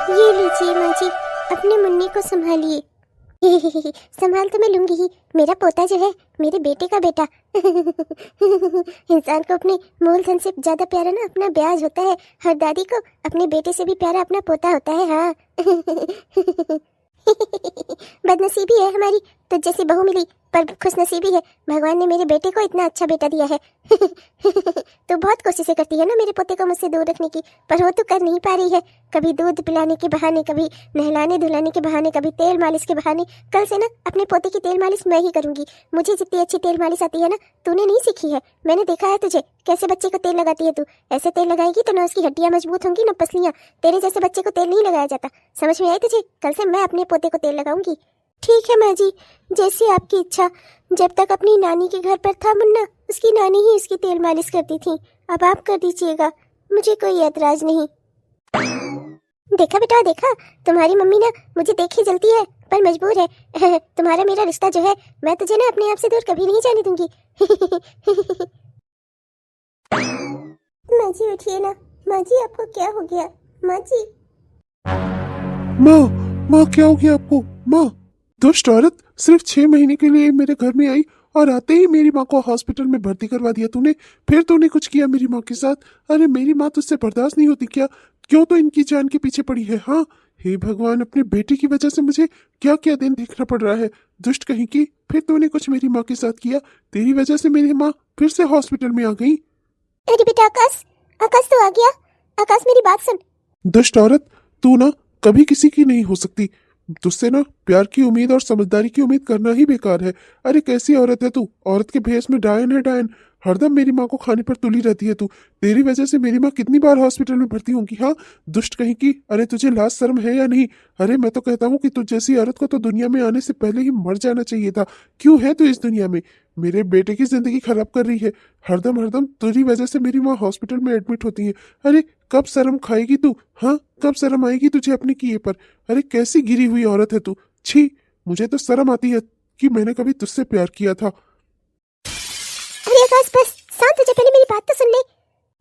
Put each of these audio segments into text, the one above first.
ये लीजिए माँ जी, अपने मुन्नी को संभालिए। संभाल तो मैं लूंगी ही, मेरा पोता जो है, मेरे बेटे का बेटा। इंसान को अपने मूलधन से ज्यादा प्यारा ना अपना ब्याज होता है, हर दादी को अपने बेटे से भी प्यारा अपना पोता होता है। हाँ। बदनसीबी है हमारी, तो जैसी बहू मिली, पर खुशनसीबी है, भगवान ने मेरे बेटे को इतना अच्छा बेटा दिया है। तो बहुत कोशिशें करती है ना मेरे पोते को मुझसे दूर रखने की, पर वो तो कर नहीं पा रही है। कभी दूध पिलाने के बहाने, कभी नहलाने धुलाने के बहाने, कभी तेल मालिश के बहाने। कल से ना अपने पोते की तेल मालिश मैं ही करूंगी। मुझे जितनी अच्छी तेल मालिश आती है ना, तूने नहीं सीखी है, मैंने देखा है तुझे कैसे बच्चे को तेल लगाती है तू। ऐसे तेल लगाएगी तो ना उसकी हड्डियां मजबूत होंगी, ना पसलियां। तेरे जैसे बच्चे को तेल नहीं लगाया जाता, समझ में आई तुझे? कल से मैं अपने पोते को तेल लगाऊंगी। ठीक है माँ जी, जैसी आपकी इच्छा। जब तक अपनी नानी के घर पर था मुन्ना, उसकी नानी ही उसकी तेल मालिश करती थी। अब आप कर दीजिएगा, मुझे कोई ऐतराज नहीं। देखा बेटा देखा, तुम्हारी मम्मी ना मुझे देख ही जलती है, पर मजबूर है। तुम्हारा मेरा रिश्ता जो है, मैं तुझे ना अपने आप से दूर कभी नहीं जाने दूंगी। माँ जी उठिए ना। माँ जी आपको क्या हो गया? माँ जी। माँ, माँ क्या हो गया आपको? माँ, दुष्ट औरत, सिर्फ 6 महीने के लिए मेरे घर में आई और आते ही मेरी माँ को हॉस्पिटल में भर्ती करवा दिया तूने। फिर तूने कुछ किया मेरी माँ के साथ। अरे मेरी माँ तुझसे बर्दाश्त नहीं होती क्या? क्यों तो इनकी जान के पीछे पड़ी है? हाँ, हे भगवान, अपने बेटे की वजह से मुझे क्या क्या दिन देखना पड़ रहा है। दुष्ट कहीं की, फिर तूने कुछ मेरी माँ के साथ किया। तेरी वजह से मेरी माँ फिर से हॉस्पिटल में आ गई। अरे बेटा आकाश, आकाश तो आ गया। आकाश मेरी बात सुन। दुष्ट औरत, तू ना कभी किसी की नहीं हो सकती। तुझसे ना प्यार की उम्मीद और समझदारी की उम्मीद करना ही बेकार है। अरे कैसी औरत है तू? औरत के भेष में डायन है, डायन। हरदम मेरी माँ को खाने पर तुली रहती है तू। तेरी वजह से मेरी माँ कितनी बार हॉस्पिटल में भर्ती होंगी। हाँ, दुष्ट कहीं की। अरे तुझे लाज शर्म है या नहीं? अरे मैं तो कहता हूँ कि तुझ जैसी औरत को तो दुनिया में आने से पहले ही मर जाना चाहिए था। क्यों है तू इस दुनिया में? मेरे बेटे की जिंदगी खराब कर रही है। हरदम हरदम तेरी वजह से मेरी माँ हॉस्पिटल में एडमिट होती है। अरे कब शर्म खाएगी तू? हाँ, कब शर्म आएगी तुझे अपने किए पर? अरे कैसी गिरी हुई औरत है तू। छी, मुझे तो शर्म आती है कि मैंने कभी तुझसे प्यार किया था। अरे आकाश बस, शांत हो जा, पहले मेरी बात तो सुन ले।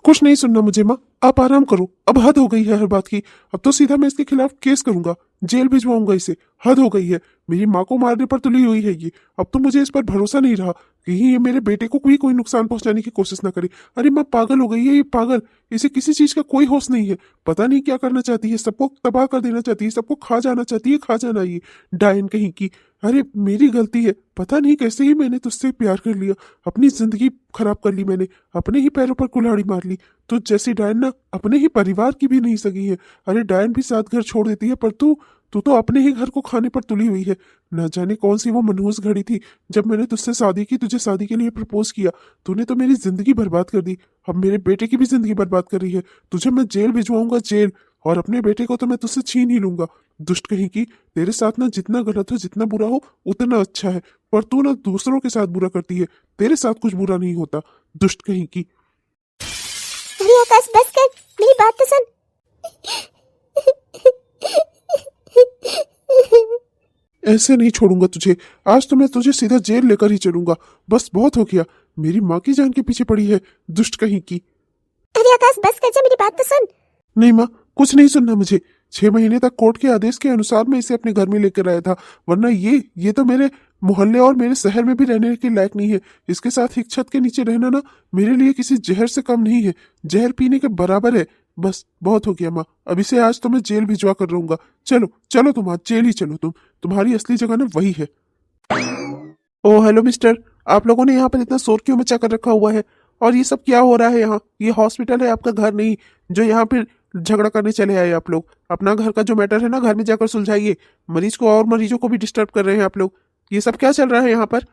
कुछ नहीं सुनना मुझे माँ, आप आराम करो। अब हद हो गई है हर बात की। अब तो सीधा मैं इसके खिलाफ केस करूंगा, जेल भिजवाऊंगा इसे। हद हो गई है, मेरी माँ को मारने पर तुली हुई है ये। अब तो मुझे इस पर भरोसा नहीं रहा, कहीं ये मेरे बेटे को कोई नुकसान पहुंचाने की कोशिश ना करे। अरे माँ पागल हो गई है ये, पागल। इसे किसी चीज का कोई होश नहीं है। पता नहीं क्या करना चाहती है, सबको तबाह कर देना चाहती है, सबको खा जाना चाहती है, खा जाना ये डायन कहीं की। अरे मेरी गलती है, पता नहीं कैसे ही मैंने तुझसे प्यार कर लिया। अपनी जिंदगी खराब कर ली मैंने, अपने ही पैरों पर कुल्हाड़ी मार ली। तुझ जैसी डायन ना अपने ही परिवार की भी नहीं सगी है। अरे डायन भी साथ घर छोड़ देती है, पर तू तू तो अपने ही घर को खाने पर तुली हुई है। न जाने कौन सी वो मनहूस घड़ी थी जब मैंने तुझसे शादी की, तुझे शादी के लिए प्रपोज किया। तूने तो मेरी जिंदगी बर्बाद कर दी, अब मेरे बेटे की भी जिंदगी बर्बाद कर रही है। तुझे मैं जेल भिजवाऊंगा, जेल। और अपने बेटे को तो मैं तुझसे छीन ही लूंगा। दुष्ट कहीं की, तेरे साथ ना जितना गलत हो, जितना बुरा हो, उतना अच्छा है। पर तू ना दूसरों के साथ बुरा करती है, तेरे साथ कुछ बुरा नहीं होता। दुष्ट कहीं की। अरे आकाश बस कर, मेरी बात तो सुन। ऐसे नहीं छोड़ूंगा तुझे। आज तो मैं तुझे सीधा जेल लेकर ही चलूंगा। बस बहुत हो गया, मेरी माँ की जान के पीछे पड़ी है, दुष्ट कहीं की। अरे आकाश बस कर जा, मेरी बात तो सुन। नहीं माँ, कुछ नहीं सुनना मुझे। 6 महीने तक कोर्ट के आदेश के अनुसार मैं इसे अपने घर में लेकर आया था, वरना ये तो मेरे मोहल्ले और मेरे शहर में भी रहने के लायक नहीं है। इसके साथ एक छत के नीचे रहना ना मेरे लिए किसी जहर से कम नहीं है, जहर पीने के बराबर है। बस बहुत हो गया माँ, अब इसे आज तो मैं जेल भिजवा कर रहूंगा। चलो चलो तुम आज जेल ही चलो, तुम्हारी असली जगह ना वही है। ओ हेलो मिस्टर, आप लोगों ने यहाँ पर इतना शोर क्यों मचा कर रखा हुआ है? और ये सब क्या हो रहा है यहाँ? ये हॉस्पिटल है, आपका घर नहीं, जो यहाँ पे झगड़ा करने चले आए आप लोग। अपना घर का जो मैटर है ना, घर में जाकर सुलझाइए। मरीज को और मरीजों को भी डिस्टर्ब कर रहे हैं आप लोग। ये सब क्या चल रहा है यहाँ पर?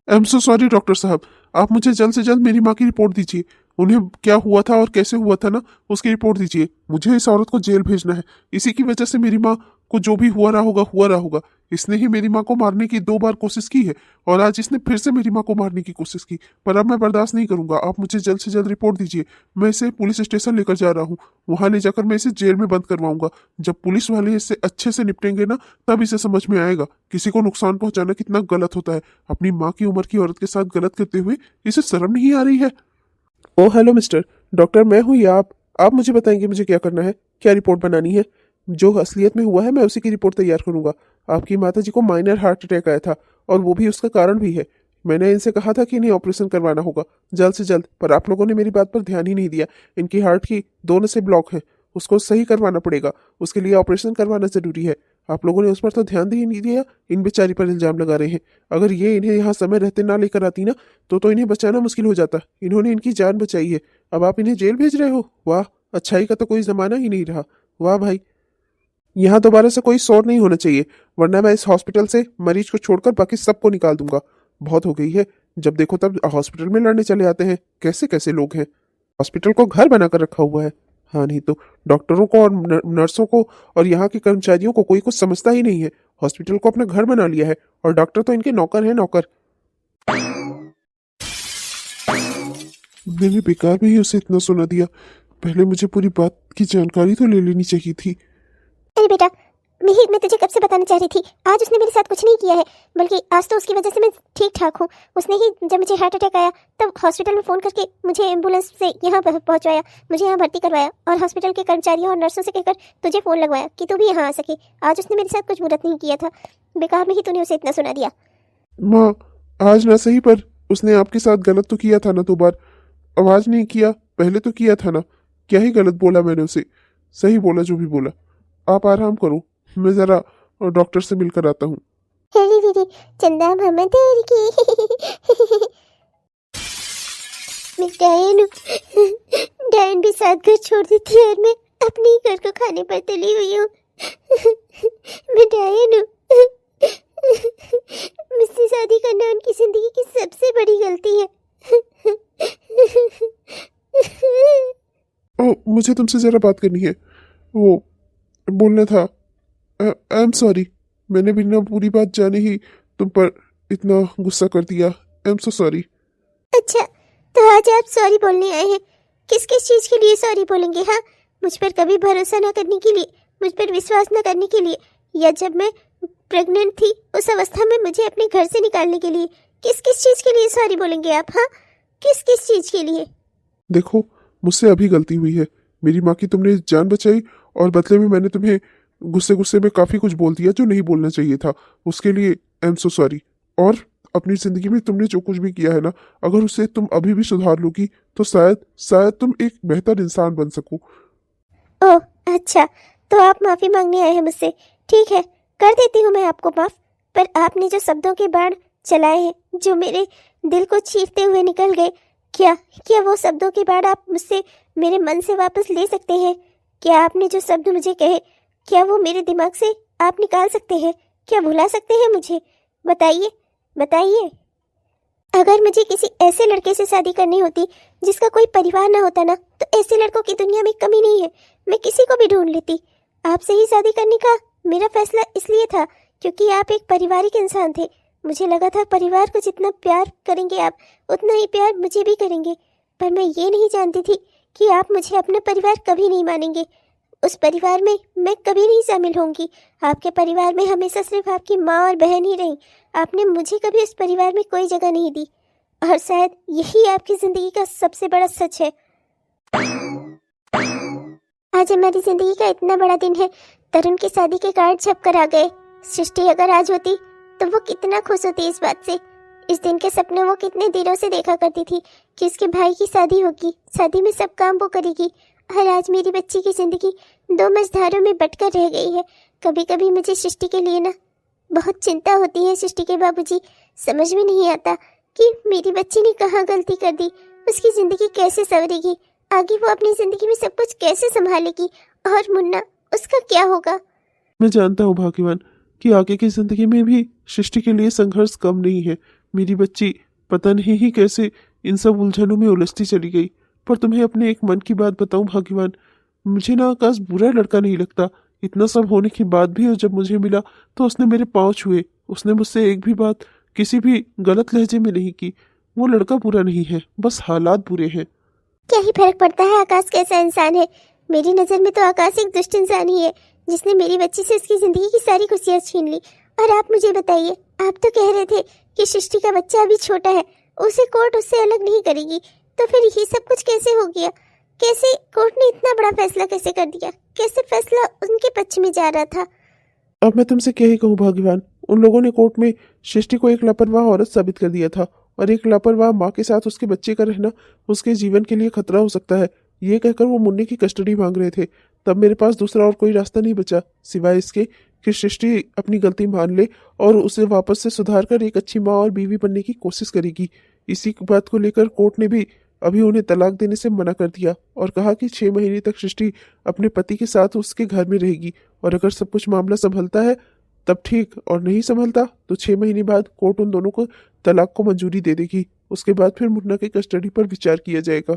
I am so sorry doctor साहब, आप मुझे जल्द से जल्द मेरी माँ की रिपोर्ट दीजिए। उन्हें क्या हुआ था और कैसे हुआ था ना, उसकी रिपोर्ट दीजिए। मुझे इस औरत को जेल भेजना है। इसी की वजह से मेरी माँ को जो भी हुआ रहा होगा। इसने ही मेरी माँ को मारने की 2 बार कोशिश की है, और आज इसने फिर से मेरी माँ को मारने की कोशिश की। पर अब मैं बर्दाश्त नहीं करूंगा, आप मुझे जल्द से जल्द रिपोर्ट दीजिए। मैं इसे पुलिस स्टेशन लेकर जा रहा हूँ, वहां ले जाकर मैं इसे जेल में बंद करवाऊंगा। जब पुलिस वाले इससे अच्छे से निपटेंगे ना, तब इसे समझ में आएगा किसी को नुकसान पहुंचाना कितना गलत होता है। अपनी माँ की उम्र की औरत के साथ गलत करते हुए इसे शर्म नहीं आ रही है। ओ हेलो मिस्टर, डॉक्टर मैं हूँ या आप मुझे बताएंगे मुझे क्या करना है, क्या रिपोर्ट बनानी है? जो असलियत में हुआ है मैं उसी की रिपोर्ट तैयार करूंगा। आपकी माताजी को माइनर हार्ट अटैक आया था और वो भी उसका कारण भी है। मैंने इनसे कहा था कि इन्हें ऑपरेशन करवाना होगा जल्द से जल्द, पर आप लोगों ने मेरी बात पर ध्यान ही नहीं दिया। इनकी हार्ट की दोनों से ब्लॉक है, उसको सही करवाना पड़ेगा, उसके लिए ऑपरेशन करवाना जरूरी है। आप लोगों ने उस पर तो ध्यान ही नहीं दिया। इन बेचारी पर इल्जाम लगा रहे हैं। अगर ये इन्हें यहाँ समय रहते ना लेकर आती ना तो इन्हें बचाना मुश्किल हो जाता। इन्होंने इनकी जान बचाई है, अब आप इन्हें जेल भेज रहे हो? वाह, अच्छाई का तो कोई जमाना ही नहीं रहा। वाह भाई, यहाँ दोबारा से कोई शोर नहीं होना चाहिए, वरना मैं इस हॉस्पिटल से मरीज को छोड़कर बाकी सबको निकाल दूंगा। बहुत हो गई है, जब देखो तब हॉस्पिटल में लड़ने चले आते हैं। कैसे कैसे लोग हैं। हॉस्पिटल को घर बनाकर रखा हुआ है। हाँ नहीं तो डॉक्टरों को और नर्सों को और यहाँ के कर्मचारियों को कोई कुछ समझता ही नहीं है। हॉस्पिटल को अपना घर बना लिया है और डॉक्टर तो इनके नौकर हैं, नौकर। मैंने बेकार में ही उसे इतना सुना दिया। पहले मुझे पूरी बात की जानकारी तो ले लेनी चाहिए थी। अरे बेटा, मैं तुझे कब से बताना चाह रही थी। आज उसने मेरे साथ कुछ नहीं किया है, बल्कि आज तो उसकी वजह से मैं ठीक ठाक हूँ। उसने ही जब मुझे हार्ट अटैक आया तब हॉस्पिटल में फ़ोन करके मुझे एम्बुलेंस से यहाँ पहुँचवाया, मुझे यहाँ भर्ती करवाया और हॉस्पिटल के कर्मचारियों और नर्सों से कहकर तुझे फ़ोन लगवाया कि तू भी यहाँ आ सके। आज उसने मेरे साथ कुछ बुरा नहीं किया था, बेकार में ही तूने उसे इतना सुना दिया। माँ, आज ना सही पर उसने आपके साथ गलत तो किया था ना 2 बार। आवाज नहीं किया, पहले तो किया था ना। क्या ही गलत बोला मैंने उसे? सही बोला जो भी बोला। आप आराम करो, मैं जरा डॉक्टर से मिलकर आता हूँ। हेरी दीदी, चंदा मामा तेरी की मैं डायन भी साथ घर छोड़ देती है और मैं अपने ही घर को खाने पर तुली हुई हूँ। मैं डायन हूँ। मुझसे शादी करना उनकी जिंदगी की सबसे बड़ी गलती है। ओ, मुझे तुमसे जरा बात करनी है। वो बोलना था। आई एम सॉरी, मैंने बिना पूरी बात जाने ही तुम पर इतना गुस्सा कर दिया। I am so sorry. अच्छा, तो आज आप सॉरी बोलने आए हैं? किस किस चीज़ के लिए सॉरी बोलेंगे? हाँ, मुझ पर कभी भरोसा ना करने के लिए, मुझ पर विश्वास ना करने के लिए, या जब मैं प्रेग्नेंट थी उस अवस्था में मुझे अपने घर से निकालने के लिए? किस किस चीज़ के लिए सॉरी बोलेंगे आप? हाँ, किस किस चीज़ के लिए? देखो, मुझसे अभी गलती हुई है। मेरी माँ की तुमने जान बचाई और बदले में मैंने तुम्हें गुस्से गुस्से में काफ़ी कुछ बोल दिया जो नहीं बोलना चाहिए था। उसके लिए आई एम सो सॉरी। और अपनी ज़िंदगी में तुमने जो कुछ भी किया है ना, अगर उसे तुम अभी भी सुधार लोगी तो शायद तुम एक बेहतर इंसान बन सको। ओह अच्छा, तो आप माफ़ी मांगने आए हैं मुझसे। ठीक है, कर देती हूँ मैं आपको माफ़। पर आपने जो शब्दों के बाण चलाए हैं, जो मेरे दिल को चीरते हुए निकल गए, क्या क्या वो शब्दों के बाण आप मुझसे मेरे मन से वापस ले सकते हैं? क्या आपने जो शब्द मुझे कहे, क्या वो मेरे दिमाग से आप निकाल सकते हैं? क्या भुला सकते हैं मुझे? बताइए बताइए। अगर मुझे किसी ऐसे लड़के से शादी करनी होती जिसका कोई परिवार ना होता ना, तो ऐसे लड़कों की दुनिया में कमी नहीं है, मैं किसी को भी ढूंढ लेती। आपसे ही शादी करने का मेरा फैसला इसलिए था क्योंकि आप एक पारिवारिक इंसान थे। मुझे लगा था परिवार को जितना प्यार करेंगे आप, उतना ही प्यार मुझे भी करेंगे। पर मैं ये नहीं जानती थी कि आप मुझे अपना परिवार कभी नहीं मानेंगे। उस परिवार में मैं कभी नहीं शामिल होंगी। आपके परिवार में हमेशा सिर्फ आपकी माँ और बहन ही रही। आपने मुझे कभी उस परिवार में कोई जगह नहीं दी, और शायद यही आपकी जिंदगी का सबसे बड़ा सच है। आज हमारी जिंदगी का इतना बड़ा दिन है। तरुण की शादी के कार्ड छप कर आ गए। सृष्टि अगर आज होती तो वो कितना खुश होती इस बात से। इस दिन के सपने वो कितने दिनों से देखा करती थी कि उसके भाई की शादी होगी, शादी में सब काम वो करेगी। और आज मेरी बच्ची की जिंदगी 2 मझधारों में बटकर रह गई है। कभी कभी मुझे सृष्टि के लिए ना बहुत चिंता होती है। सृष्टि के बाबूजी, समझ में नहीं आता कि मेरी बच्ची ने कहाँ गलती कर दी। उसकी जिंदगी कैसे संवरेगी, आगे वो अपनी जिंदगी में सब कुछ कैसे संभालेगी, और मुन्ना, उसका क्या होगा? मैं जानता हूँ भाग्यवान कि आगे की जिंदगी में भी सृष्टि के लिए संघर्ष कम नहीं है। मेरी बच्ची पता नहीं ही कैसे इन सब उलझनों में उलझती चली गई। पर तुम्हें अपने एक मन की बात बताऊं भाग्यवान, मुझे ना आकाश बुरा लड़का नहीं लगता। इतना सब होने के बाद भी जब मुझे मिला तो उसने मेरे पाँव छुए। उसने मुझसे एक भी बात किसी भी गलत लहजे में नहीं की। वो लड़का बुरा नहीं है, बस हालात बुरे हैं। क्या ही फर्क पड़ता है आकाश कैसा इंसान है? मेरी नज़र में तो आकाश एक दुष्ट इंसान ही है जिसने मेरी बच्ची से उसकी जिंदगी की सारी खुशियाँ छीन ली। और आप मुझे बताइए, आप तो कह रहे थे कि सृष्टि का बच्चा अभी छोटा है, उसे कोर्ट उससे अलग नहीं करेगी। तो फिर ये सब कुछ कैसे हो गया? कैसे कोर्ट ने इतना बड़ा फैसला कैसे कर दिया? कैसे फैसला उनके पक्ष में जा रहा था। अब मैं तुमसे क्या ही कहूँ भगवान, उन लोगों ने कोर्ट में सृष्टि को एक लापरवाह औरत साबित कर दिया था और एक लापरवाह माँ के साथ उसके बच्चे का रहना उसके जीवन के लिए खतरा हो सकता है, ये कहकर वो मुन्ने की कस्टडी मांग रहे थे। तब मेरे पास दूसरा और कोई रास्ता नहीं बचा सिवाय इसके कि सृष्टि अपनी गलती मान ले और उसे वापस से सुधार कर एक अच्छी माँ और बीवी बनने की कोशिश करेगी। इसी बात को लेकर कोर्ट ने भी अभी उन्हें तलाक देने से मना कर दिया और कहा कि 6 महीने तक सृष्टि अपने पति के साथ उसके घर में रहेगी और अगर सब कुछ मामला संभलता है तब ठीक, और नहीं संभलता तो 6 महीने बाद कोर्ट उन दोनों को तलाक को मंजूरी दे देगी। उसके बाद फिर मुन्ना की कस्टडी पर विचार किया जाएगा।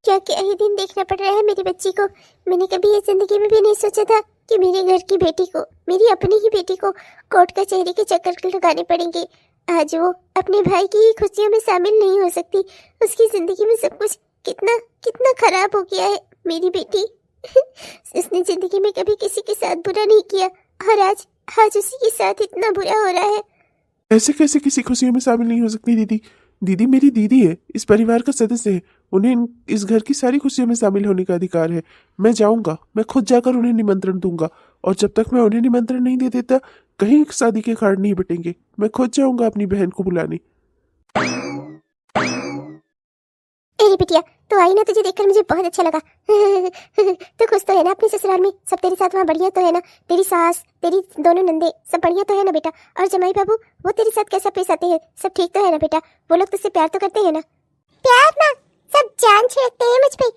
क्या क्या ही दिन देखना पड़ रहा है मेरी बच्ची को। मैंने कभी ये जिंदगी में भी नहीं सोचा था कि मेरे घर की बेटी को, मेरी अपनी ही बेटी को कोर्ट कचहरी के चक्कर लगाने पड़ेंगे। आज वो अपने भाई की ही खुशियों में शामिल नहीं हो सकती। उसकी जिंदगी में सब कुछ कितना कितना खराब हो गया है मेरी बेटी। उसने जिंदगी में कभी किसी के साथ बुरा नहीं किया और आज उसी के साथ इतना बुरा हो रहा है। ऐसे कैसे किसी खुशियों में शामिल नहीं हो सकती दीदी? दीदी मेरी दीदी है, इस परिवार का सदस्य है, उन्हें इस घर की सारी खुशियों में शामिल होने का अधिकार है। मैं जाऊंगा, मैं खुद जाकर उन्हें निमंत्रण दूंगा और जब तक मैं उन्हें निमंत्रण नहीं दे देता कहीं शादी के कार्ड नहीं बटेंगे। मैं खुद जाऊंगा अपनी बहन को बुलाने। अरे बिटिया तो आई ना, तुझे देखकर मुझे बहुत अच्छा लगा। तो खुश तो है ना अपने ससुराल में? सब तेरे साथ वहाँ बढ़िया तो है ना? तेरी सास, तेरी दोनों नंदे सब बढ़िया तो है ना बेटा? और जमाई बाबू वो तेरे साथ कैसा पेश आते हैं? सब ठीक तो है ना बेटा? वो लोग तुझसे प्यार तो करते हैं ना? प्यार ना, सब जान छिड़कते हैं मुझ पे।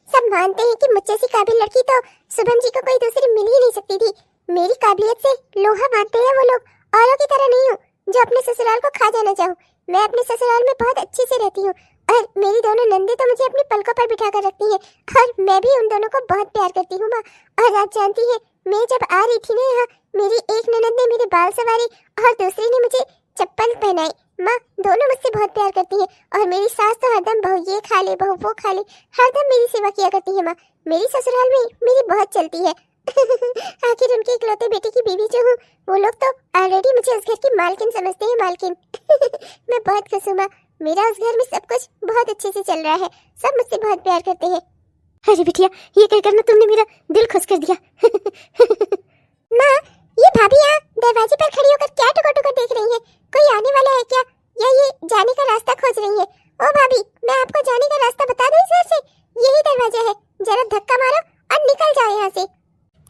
सब मानते हैं कि मुझ जैसी काबिल लड़की तो शुभम जी को कोई दूसरी मिल ही नहीं सकती थी। मेरी काबिलियत से लोहा मानते हैं वो लोग। औरों की तरह नहीं हूँ जो अपने ससुराल को खा जाना चाहूँ। मैं अपने ससुराल में बहुत अच्छे से रहती हूँ और मेरी दोनों नंदे तो मुझे अपनी पलकों पर बिठा कर रखती है और मैं भी उन दोनों को बहुत प्यार करती हूँ माँ। और आप जानती है, मैं जब आ रही थी ना यहाँ, मेरी एक ननद ने मेरे बाल संवारे और दूसरी ने मुझे चप्पल पहनाई। माँ दोनों मुझसे बहुत प्यार करती है और मेरी सास तो हरदम बहू ये खा ले बहू वो खा ले, हरदम मेरी सेवा किया करती है। माँ मेरी ससुराल में मेरी बहुत चलती है। आखिर उनके इकलौते बेटे की बीवी जो हूँ, वो लोग तो ऑलरेडी मुझे उस घर की मालकिन समझते हैं, मालकिन। मैं बहुत खुश हूँ माँ, मेरा उस घर में सब कुछ बहुत अच्छे से चल रहा है, सब मुझसे बहुत प्यार करते हैं। अरे बिटिया ये कहकर ना तुमने मेरा दिल खुश कर दिया। माँ ये भाभी यहाँ दरवाजे पर खड़ी होकर क्या टुकर देख रही है? कोई आने वाला है क्या, या ये जाने का रास्ता खोज रही है? ओ भाभी मैं आपको जाने का रास्ता बता दूं इस घर से? यही दरवाजा है, जरा धक्का मारो और निकल जाओ यहाँ से।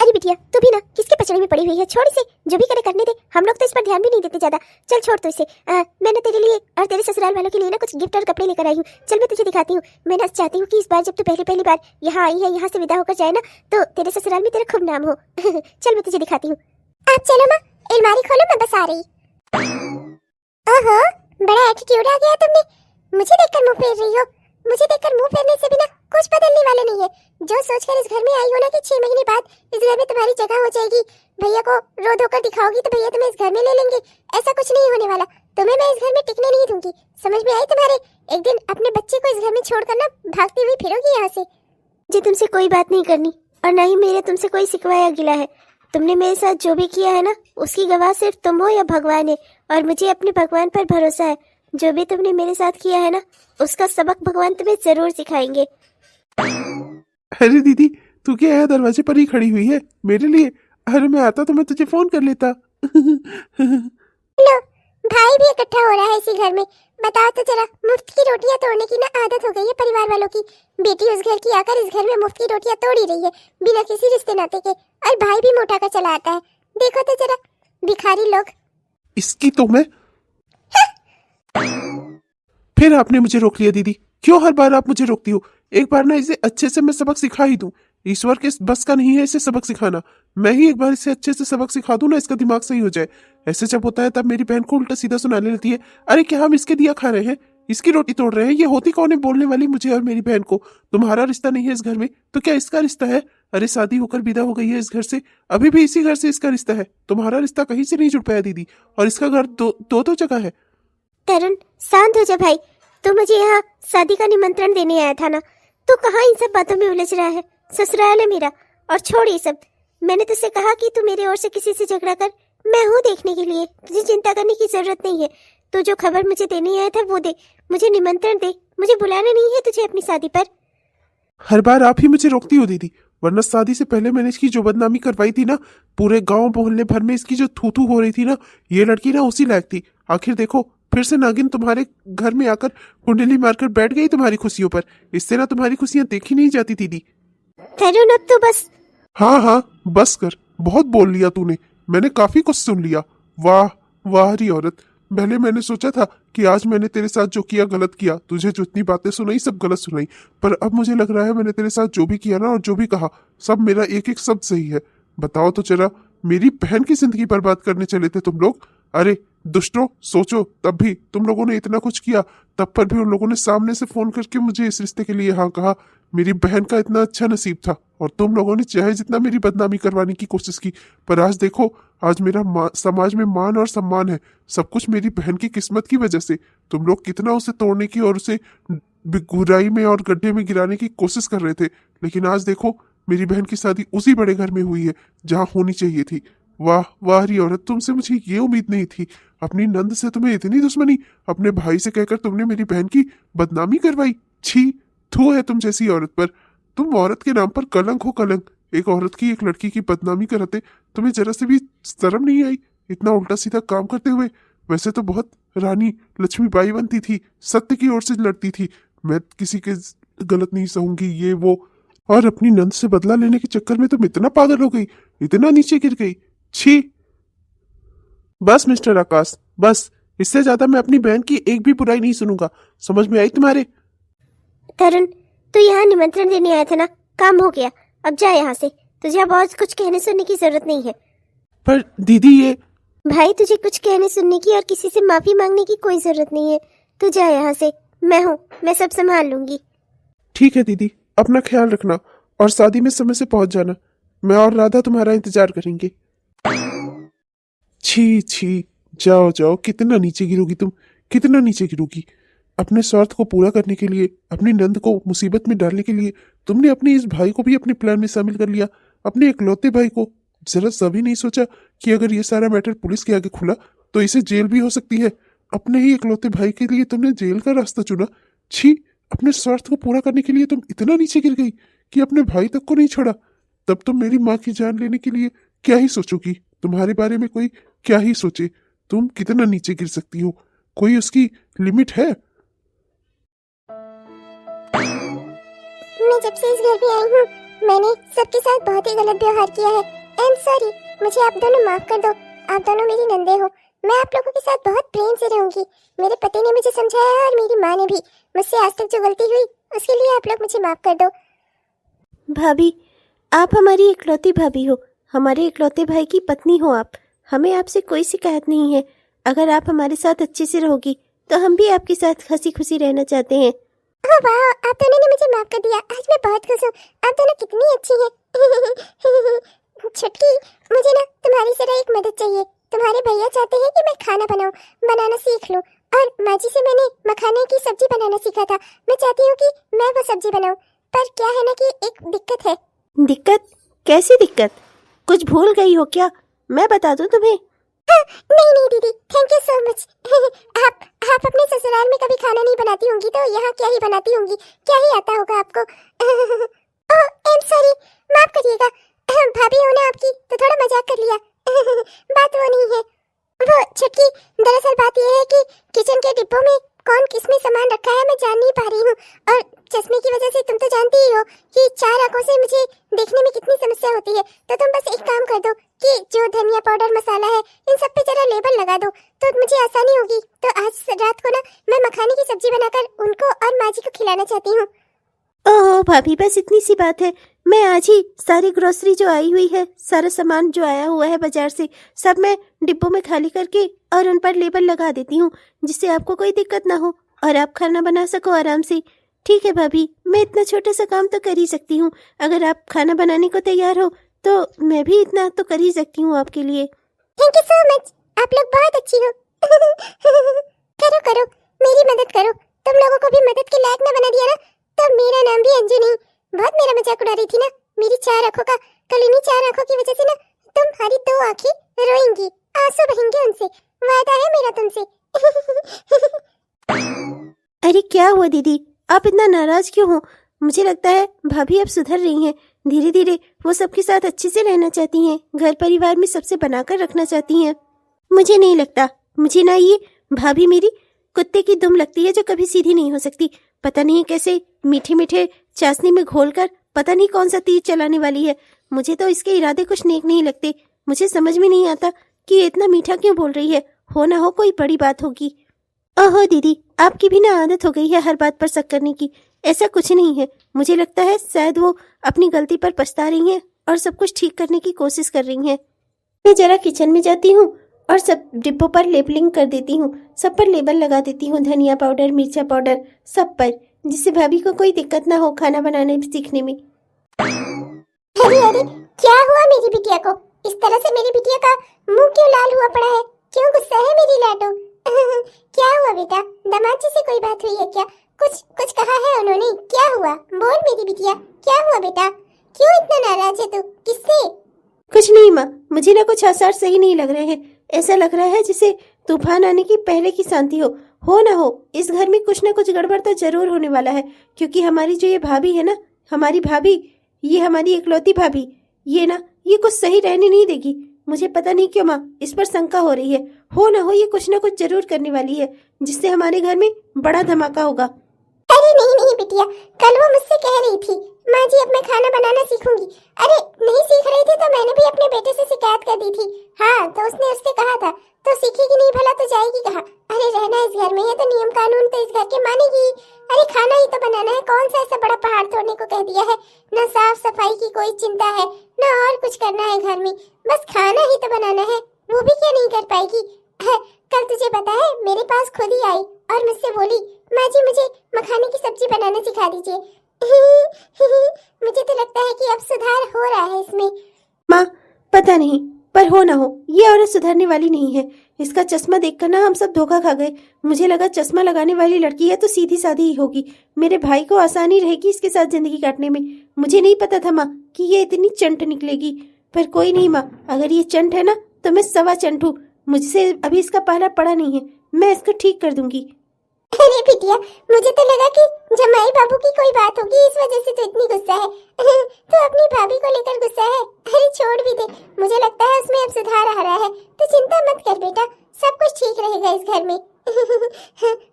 अरे बिटिया तू भी ना किसके पचड़े में पड़ी हुई है? छोड़ इसे, जो भी करे करने दे, हम लोग तो इस पर ध्यान भी नहीं देते ज्यादा। चल छोड़ तो इसे। मैंने तेरे लिए और तेरे ससुराल वालों के लिए ना कुछ गिफ्ट और कपड़े लेकर आई हूँ। चल मैं तुझे दिखाती हूँ। मैं ना चाहती हूँ कि इस बार जब तू पहली बार यहाँ आई है, यहाँ से विदा होकर जाए ना, तो तेरे ससुराल में तेरा खूब नाम हो। चल मैं तुझे दिखाती हूँ। आप चलो माँ, अलमारी खोलो, मैं बस आ रही। ओहो बड़ा एटीट्यूड आ गया तुमने, मुझे देखकर मुंह फेर रही हो। मुझे देखकर मुंह फेरने से भी ना कुछ बदलने वाला नहीं है। जो सोचकर इस घर में आई हो ना कि 6 महीने बाद इस घर में तुम्हारी जगह हो जाएगी, भैया को रो धोकर दिखाओगी तो भैया तुम्हें इस घर में ले लेंगे, ऐसा कुछ नहीं होने वाला। तुम्हें मैं इस घर में टिकने नहीं दूंगी, समझ में आई तुम्हारे? एक दिन अपने बच्चे को इस घर में छोड़कर ना भागती हुई फिरोगी यहाँ से। जी तुमसे कोई बात नहीं करनी और ना ही मेरे तुमसे कोई शिकवा गिला है। तुमने मेरे साथ जो भी किया है ना, उसकी गवाह सिर्फ तुम हो या भगवान है, और मुझे अपने भगवान पर भरोसा है। जो भी तुमने मेरे साथ किया है ना, उसका सबक भगवान तुम्हें जरूर सिखाएंगे। अरे दीदी तू क्या यहाँ दरवाजे पर ही खड़ी हुई है मेरे लिए? अरे मैं आता तो मैं तुझे फोन कर लेता। लो भाई भी इकट्ठा हो रहा है इसी घर में। बताओ तो जरा, मुफ्त की रोटियां तोड़ने की ना आदत हो गई है परिवार वालों की। बेटी उस घर की आकर इस घर में मुफ्त की रोटियां तोड़ ही रही है बिना किसी रिश्ते नाते के, और भाई भी मोटा का चला आता है। देखो तो जरा भिखारी लोग। इसकी तो मैं फिर आपने मुझे रोक लिया दीदी, क्यों हर बार आप मुझे रोकती हो? एक बार ना इसे अच्छे से मैं सबक सिखा ही दूं। ईश्वर के बस का नहीं है इसे सबक सिखाना। मैं ही एक बार इसे अच्छे से सबक सिखा दूं ना, इसका दिमाग सही हो जाए। ऐसे जब होता है तब मेरी बहन को उल्टा सीधा सुनाने लगती है। अरे क्या हम इसके दिया खा रहे हैं, इसकी रोटी तोड़ रहे हैं? ये होती कौन है बोलने वाली मुझे और मेरी बहन को? तुम्हारा रिश्ता नहीं है इस घर में तो क्या इसका रिश्ता है? अरे शादी होकर विदा हो गई है इस घर से, अभी भी इसी घर से इसका रिश्ता है। तुम्हारा रिश्ता कहीं से नहीं जुड़ पाया दीदी, और इसका घर दो जगह है। तरुण शांत हो जा भाई, तू मुझे यहाँ शादी का निमंत्रण देने आया था ना, तू कहाँ इन सब बातों में उलझ रहा है? ससुराल है मेरा, और छोड़ ये सब। मैंने तुझसे कहा कि तू मेरे ओर से किसी से झगड़ा कर, मैं हूँ देखने के लिए, तुझे चिंता करने की जरूरत नहीं है। तू जो खबर मुझे देने आया था वो दे, मुझे निमंत्रण दे, मुझे बुलाना नहीं है तुझे अपनी शादी पर। हर बार आप ही मुझे रोकती हो दीदी, वरना शादी से पहले मैंने इसकी जो बदनामी करवाई थी ना, पूरे गांव मोहल्ले भर में इसकी जो थू थू हो रही थी ना, ये लड़की ना उसी लायक थी। आखिर देखो, फिर से नागिन तुम्हारे घर में आकर कुंडली मारकर बैठ गई तुम्हारी खुशियों पर। इससे ना तुम्हारी खुशियां देखी नहीं जाती दीदी। तरुण अब तो बस। हाँ हाँ, बस कर, बहुत बोल लिया तूने, मैंने काफी कुछ सुन लिया। वाह वाह री औरत, पहले मैंने सोचा था कि आज मैंने तेरे साथ जो किया गलत किया, तुझे जो इतनी बातें सुनाई सब गलत सुनाई, पर अब मुझे लग रहा है मैंने तेरे साथ जो भी किया ना और जो भी कहा, सब मेरा एक एक शब्द सही है। बताओ तो जरा, मेरी बहन की जिंदगी बर्बाद करने चले थे तुम लोग। अरे दुष्टों, सोचो, तब भी तुम लोगों ने इतना कुछ किया, तब पर भी उन लोगों ने सामने से फोन करके मुझे इस रिश्ते के लिए हाँ कहा। मेरी बहन का इतना अच्छा नसीब था, और तुम लोगों ने चाहे जितना मेरी बदनामी करवाने की कोशिश की, पर आज देखो, आज मेरा समाज में मान और सम्मान है, सब कुछ मेरी बहन की किस्मत की वजह से। तुम लोग कितना उसे तोड़ने की और उसे बुराई में और गड्ढे में गिराने की कोशिश कर रहे थे, लेकिन आज देखो, मेरी बहन की शादी उसी बड़े घर में हुई है जहाँ होनी चाहिए थी। वाह वाह री औरत, तुमसे मुझे ये उम्मीद नहीं थी। अपनी नंद से तुम्हें इतनी दुश्मनी, अपने भाई से कहकर तुमने मेरी बहन की बदनामी करवाई। छी, थू है तुम जैसी औरत पर। तुम औरत के नाम पर कलंक हो, कलंक। एक औरत की, एक लड़की की बदनामी कराते तुम्हें जरा से भी शर्म नहीं आई, इतना उल्टा सीधा काम करते हुए। वैसे तो बहुत रानी लक्ष्मीबाई बनती थी, सत्य की ओर से लड़ती थी, मैं किसी के गलत नहीं सहूंगी ये वो, और अपनी नंद से बदला लेने के चक्कर में तुम इतना पागल हो गई, इतना नीचे गिर गई। छी। बस मिस्टर आकाश, बस, इससे ज्यादा मैं अपनी बहन की एक भी बुराई नहीं सुनूंगा। समझ में आई तुम्हारे? तरुण, तू यहाँ निमंत्रण देने आया था ना, काम हो गया, अब जा यहाँ से। तुझे अब और कुछ कहने सुनने की जरूरत नहीं है। पर दीदी ये। भाई, तुझे कुछ कहने सुनने की और किसी से माफी मांगने की कोई जरूरत नहीं है। तू जा यहाँ से, मैं हूँ, मैं सब संभाल लूंगी। ठीक है दीदी, अपना ख्याल रखना और शादी में समय से पहुंच जाना। मैं और राधा तुम्हारा इंतजार करेंगे। छी छी, जाओ जाओ, कितना नीचे गिरोगी तुम, कितना नीचे गिरोगी। अपने स्वार्थ को पूरा करने के लिए, अपनी नंद को मुसीबत में डालने के लिए तुमने अपने इस भाई को भी अपने प्लान में शामिल कर लिया, अपने इकलौते भाई को। जरा सभी नहीं सोचा कि अगर ये सारा मैटर पुलिस के आगे खुला तो इसे जेल भी हो सकती है। अपने ही इकलौते भाई के लिए तुमने जेल का रास्ता चुना। छी, अपने स्वार्थ को पूरा करने के लिए तुम इतना नीचे गिर गई कि अपने भाई तक को नहीं छोड़ा। तब तुम मेरी माँ की जान लेने के लिए क्या ही सोचोगी, तुम्हारे बारे में कोई क्या ही सोचे। तुम कितना नीचे गिर सकती हो, कोई उसकी लिमिट है? मैं जब से इस घर में आई हूँ, मैंने सबके साथ बहुत ही गलत व्यवहार किया है। आई एम सॉरी, मुझे आप दोनों माफ कर दो। आप दोनों मेरी नंदे हो, मैं आप लोगों के साथ बहुत प्रेम से रहूंगी। मेरे पति ने मुझे समझाया है और मेरी माँ ने भी। मुझसे आज तक जो गलती हुई उसके लिए आप लोग मुझे माफ कर दो। भाभी, आप हमारी इकलौती भाभी हो, हमारे इकलौते भाई की पत्नी हो आप। हमें आपसे कोई शिकायत नहीं है। अगर आप हमारे साथ अच्छे से रहोगी तो हम भी आपके साथ हंसी खुशी रहना चाहते हैं। ओह वाह, आप दोनों ने मुझे माफ कर दिया। आज मैं बहुत खुश हूँ। आप दोनों कितनी अच्छी हैं। छुटकी, मुझे ना तुम्हारी जरा एक मदद चाहिए। तुम्हारे भैया चाहते हैं कि मैं खाना बनाना सीख लूं, और माँ जी से मैंने मखाने की सब्जी बनाना सीखा था। मैं चाहती हूँ कि मैं वो सब्जी बनाऊं, पर क्या है ना कि एक दिक्कत है। दिक्कत? कैसी दिक्कत? कुछ भूल गई हो क्या? मैं बता दूं तुम्हें? नहीं नहीं दीदी, थैंक यू सो मच। आप अपने ससुराल में कभी खाना नहीं बनाती होंगी तो यहाँ क्या ही बनाती होंगी, क्या ही आता होगा आपको। ओह आई एम सॉरी, माफ करिएगा। भाभी हो ना आपकी, तो थोड़ा मजाक कर लिया। बात वो नहीं है, वो छुटकी, दरअसल बात यह है कि किचन के डिब्बों में कौन किसमें सामान रखा है मैं जान नहीं पा रही हूँ, और चश्मे की वजह से तुम तो जानती ही हो कि 4 आंखों से मुझे देखने में कितनी समस्या होती है। तो तुम बस एक काम कर दो कि जो धनिया पाउडर मसाला है इन सब पे जरा लेबल लगा दो, तो मुझे आसानी होगी। तो आज रात को ना मैं मखाने की सब्जी बनाकर उनको और माँ जी को खिलाना चाहती हूँ। ओह भाभी, बस इतनी सी बात है। मैं आज ही सारी ग्रोसरी जो आई हुई है, सारा सामान जो आया हुआ है बाजार से, सब मैं डिब्बों में खाली करके और उन पर लेबल लगा देती हूँ, जिससे आपको कोई दिक्कत ना हो और आप खाना बना सको आराम से। ठीक है भाभी, मैं इतना छोटा सा काम तो कर ही सकती हूँ। अगर आप खाना बनाने को तैयार हो तो मैं भी इतना तो कर ही सकती हूँ आपके लिए। थैंक यू सो मच, आप लोग बहुत अच्छी हो। करो करो, मेरी मदद करो। तुम लोगों को भी मदद के लायक न बना दिया ना, तो मेरा नाम भी अंजू नहीं। बहुत मेरा मजाक उड़ा रही थी ना मेरी 4 आंखों का। कल इन्हीं 4 आंखों की वजह से ना तुम्हारी 2 आंखें रोएंगी, आंसू बहेंगे उनसे, वादा है मेरा तुमसे। अरे क्या हुआ दीदी, आप इतना नाराज क्यों हो? मुझे लगता है भाभी अब सुधर रही हैं। धीरे धीरे वो सबके साथ अच्छे से रहना चाहती हैं, घर परिवार में सबसे बनाकर रखना चाहती हैं। मुझे नहीं लगता, मुझे ना ये भाभी मेरी कुत्ते की दुम लगती है जो कभी सीधी नहीं हो सकती। पता नहीं कैसे मीठे मीठे चाशनी में घोलकर पता नहीं कौन सा तीर चलाने वाली है। मुझे तो इसके इरादे कुछ नेक नहीं लगते। मुझे समझ में नहीं आता कि ये इतना मीठा क्यों बोल रही है। हो ना हो कोई बड़ी बात होगी। ओहो दीदी, आपकी भी ना आदत हो गई है हर बात पर शक करने की। ऐसा कुछ नहीं है, मुझे लगता है शायद वो अपनी गलती पर पछता रही हैं और सब कुछ ठीक करने की कोशिश कर रही हैं। मैं जरा किचन में जाती हूँ और सब डिब्बों पर लेबलिंग कर देती हूँ, सब पर लेबल लगा देती हूँ, धनिया पाउडर, मिर्चा पाउडर, सब पर, जिससे भाभी को कोई दिक्कत ना हो खाना बनाने सीखने में। अरे अरे, क्या हुआ मेरी बिटिया को? इस तरह से मेरी बिटिया का मुंह क्यों लाल हुआ पड़ा है? क्यों गुस्सा है मेरी लाडो? क्या हुआ बेटा? दामाद जी से कोई बात हुई है क्या? कुछ कहा है उन्होंने? क्या हुआ? बोल मेरी बिटिया, क्या हुआ बेटा? क्यों इतना नाराज है तू? किससे? कुछ नहीं माँ, मुझे ना कुछ आसार सही नहीं लग रहे हैं। ऐसा लग रहा है जैसे तूफान आने की पहले की शांति हो ना हो इस घर में कुछ ना कुछ गड़बड़ तो जरूर होने वाला है। क्योंकि हमारी जो ये भाभी है ना, हमारी भाभी, ये हमारी इकलौती भाभी, ये कुछ सही रहने नहीं देगी। मुझे पता नहीं क्यों माँ इस पर शंका हो रही है। हो ना हो ये कुछ ना कुछ जरूर करने वाली है, जिससे हमारे घर में बड़ा धमाका होगा। अरे नहीं बिटिया, कल वो मुझसे कह रही थी माँ जी अब मैं खाना बनाना सीखूंगी। अरे नहीं सीख रही थी तो मैंने भी अपने बेटे से शिकायत कर दी थी। हाँ तो उसने उससे कहा था तो सीखेगी नहीं भला तो जाएगी कहाँ? अरे रहना इस घर में है तो नियम कानून तो इस घर के मानेगी। अरे खाना ही तो बनाना है, कौन सा ऐसा बड़ा पहाड़ तोड़ने को कह दिया है? न साफ सफाई की कोई चिंता है न और कुछ करना है घर में, बस खाना ही तो बनाना है। वो भी क्या नहीं कर पाएगी? कल तुझे पता है मेरे पास खुद ही आई और मुझसे बोली माँ जी मुझे मखाने की सब्जी बनाना सिखा दीजिए। मुझे तो लगता है कि अब सुधार हो रहा है इसमें। माँ पता नहीं, पर हो ना हो ये औरत सुधरने वाली नहीं है। इसका चश्मा देखकर ना हम सब धोखा खा गए। मुझे लगा चश्मा लगाने वाली लड़की है तो सीधी सादी ही होगी, मेरे भाई को आसानी रहेगी इसके साथ जिंदगी काटने में। मुझे नहीं पता था माँ कि ये इतनी चंट निकलेगी। पर कोई नहीं माँ, अगर ये चंट है ना तो मैं सवा चंट हूँ। मुझसे अभी इसका पहला पड़ा नहीं है, मैं इसको ठीक कर दूंगी। अरे बिटिया, मुझे तो लगा कि जमाई बाबू की कोई बात होगी इस वजह से तो इतनी गुस्सा है। तो अपनी भाभी को लेकर गुस्सा है? अरे छोड़ भी दे, मुझे लगता है उसमें अब सुधार आ रहा है। तो चिंता मत कर बेटा, सब कुछ ठीक रहेगा इस घर में।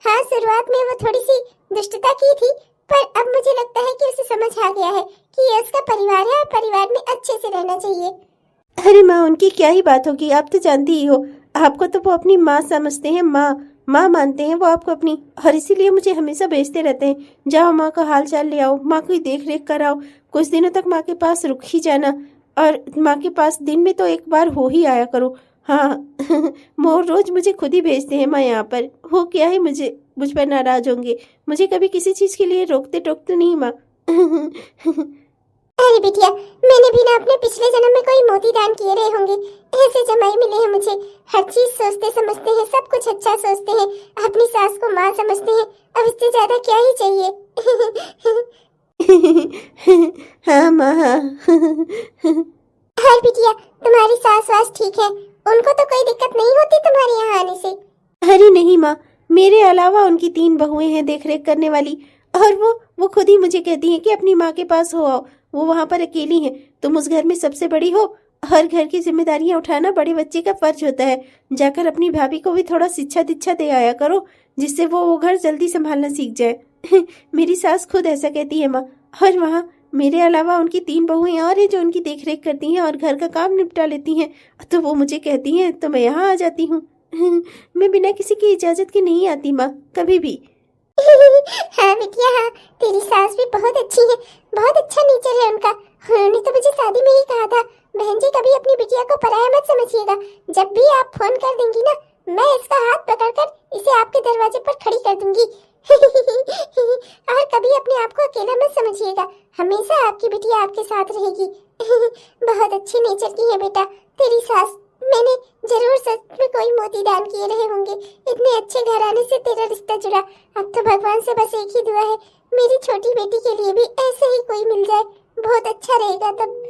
हाँ शुरुआत में वो थोड़ी सी दुष्टता की थी, पर अब मुझे लगता है कि उसे समझ आ गया है कि ये उसका परिवार है और परिवार में अच्छे से रहना चाहिए। अरे माँ उनकी क्या ही बात होगी, आप तो जानती ही हो। आपको तो वो अपनी माँ समझते हैं, माँ मानते हैं वो आपको अपनी, और इसीलिए मुझे हमेशा भेजते रहते हैं जाओ माँ का हाल चाल ले आओ, माँ की देख रेख कराओ, कुछ दिनों तक माँ के पास रुक ही जाना, और माँ के पास दिन में तो एक बार हो ही आया करो। हाँ मोर रोज मुझे खुद ही भेजते हैं माँ यहाँ पर। वो क्या है मुझ पर नाराज होंगे, मुझे कभी किसी चीज के लिए रोकते टोकते नहीं माँ। अरे बिटिया, मैंने भी ना अपने पिछले जन्म में कोई मोती दान किए रहे होंगे, ऐसे जमाई मिले हैं मुझे। हर चीज सोचते समझते हैं, सब कुछ अच्छा सोचते हैं, अपनी सास को माँ समझते हैं। अब इससे ज्यादा क्या ही चाहिए? हाँ माँ हाँ। हाँ बिटिया, तुम्हारी सास वास ठीक है? उनको तो कोई दिक्कत नहीं होती तुम्हारे यहाँ आने से? अरे नहीं माँ, मेरे अलावा उनकी 3 बहुएं हैं देख रेख करने वाली, और वो खुद ही मुझे कहती हैं कि अपनी माँ के पास हो आओ, वो वहाँ पर अकेली हैं। तुम उस घर में सबसे बड़ी हो, हर घर की जिम्मेदारियां उठाना बड़े बच्चे का फर्ज होता है। जाकर अपनी भाभी को भी थोड़ा शिक्षा दीक्षा दे आया करो, जिससे वो घर जल्दी संभालना सीख जाए। मेरी सास खुद ऐसा कहती है माँ। और वहाँ मेरे अलावा उनकी 3 बहुएं और हैं जो उनकी देख रेख करती हैं और घर का काम निपटा लेती हैं। तो वो मुझे कहती हैं तो मैं यहाँ आ जाती हूँ। मैं बिना किसी की इजाजत के नहीं आती माँ, कभी भी। हाँ बिटिया हाँ, तेरी सास भी बहुत अच्छी है, बहुत अच्छा नेचर है उनका। उन्होंने तो मुझे शादी में ही कहा था बहन जी कभी अपनी बिटिया को पराया मत समझिएगा, जब भी आप फोन कर देंगी ना मैं इसका हाथ पकड़कर इसे आपके दरवाजे पर खड़ी कर दूंगी। और कभी अपने आप को अकेला मत समझिएगा, हमेशा आपकी बिटिया आपके साथ रहेगी। बहुत अच्छे नेचर की है बेटा तेरी सास। मैंने जरूर सच में कोई मोती दान किए रहे होंगे, इतने अच्छे घराने से तेरा रिश्ता जुड़ा। अब तो भगवान से बस एक ही दुआ है, मेरी छोटी बेटी के लिए भी ऐसे ही कोई मिल जाए, बहुत अच्छा रहेगा तब।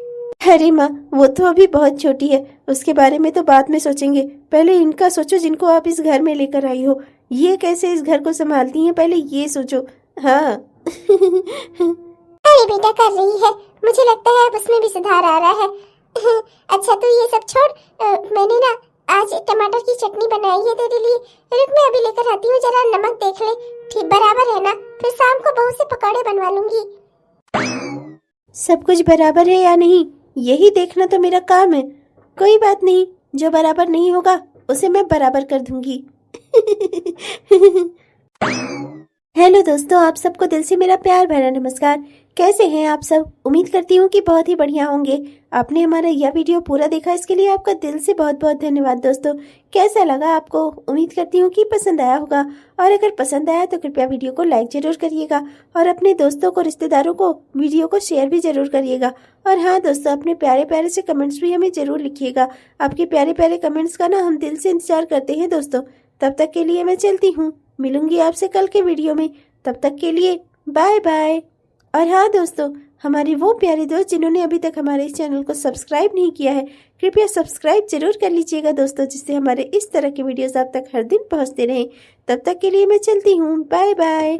अरे माँ वो तो अभी बहुत छोटी है, उसके बारे में तो बाद में सोचेंगे। पहले इनका सोचो जिनको आप इस घर में लेकर आई हो, ये कैसे इस घर को संभालती हैं, पहले ये सोचो। हाँ। मेरी बेटा कर रही है, मुझे लगता है अब उसमें भी सुधार आ रहा है। अच्छा तू ये सब छोड़, मैंने ना आज टमाटर की चटनी बनाई है तेरे लिए। रुक मैं अभी लेकर आती हूँ, जरा नमक देख ले, ठीक बराबर है ना? फिर शाम को बहू से पकौड़े बनवा लूंगी। सब कुछ बराबर है या नहीं, यही देखना तो मेरा काम है। कोई बात नहीं, जो बराबर नहीं होगा उसे मैं बराबर कर दूंगी। हेलो दोस्तों, आप सबको दिल से मेरा प्यार भरा नमस्कार। कैसे हैं आप सब? उम्मीद करती हूँ कि बहुत ही बढ़िया होंगे। आपने हमारा यह वीडियो पूरा देखा, इसके लिए आपका दिल से बहुत बहुत धन्यवाद। दोस्तों कैसा लगा आपको? उम्मीद करती हूँ कि पसंद आया होगा, और अगर पसंद आया तो कृपया वीडियो को लाइक जरूर करिएगा और अपने दोस्तों को, रिश्तेदारों को वीडियो को शेयर भी जरूर करिएगा। और हाँ दोस्तों, अपने प्यारे प्यारे से कमेंट्स भी हमें जरूर लिखिएगा। आपके प्यारे प्यारे कमेंट्स का ना हम दिल से इंतजार करते हैं दोस्तों। तब तक के लिए मैं चलती हूँ, मिलूंगी आपसे कल के वीडियो में। तब तक के लिए बाय बाय। और हाँ दोस्तों, हमारे वो प्यारे दोस्त जिन्होंने अभी तक हमारे इस चैनल को सब्सक्राइब नहीं किया है, कृपया सब्सक्राइब जरूर कर लीजिएगा दोस्तों, जिससे हमारे इस तरह के वीडियोस आप तक हर दिन पहुंचते रहें। तब तक के लिए मैं चलती हूँ, बाय बाय।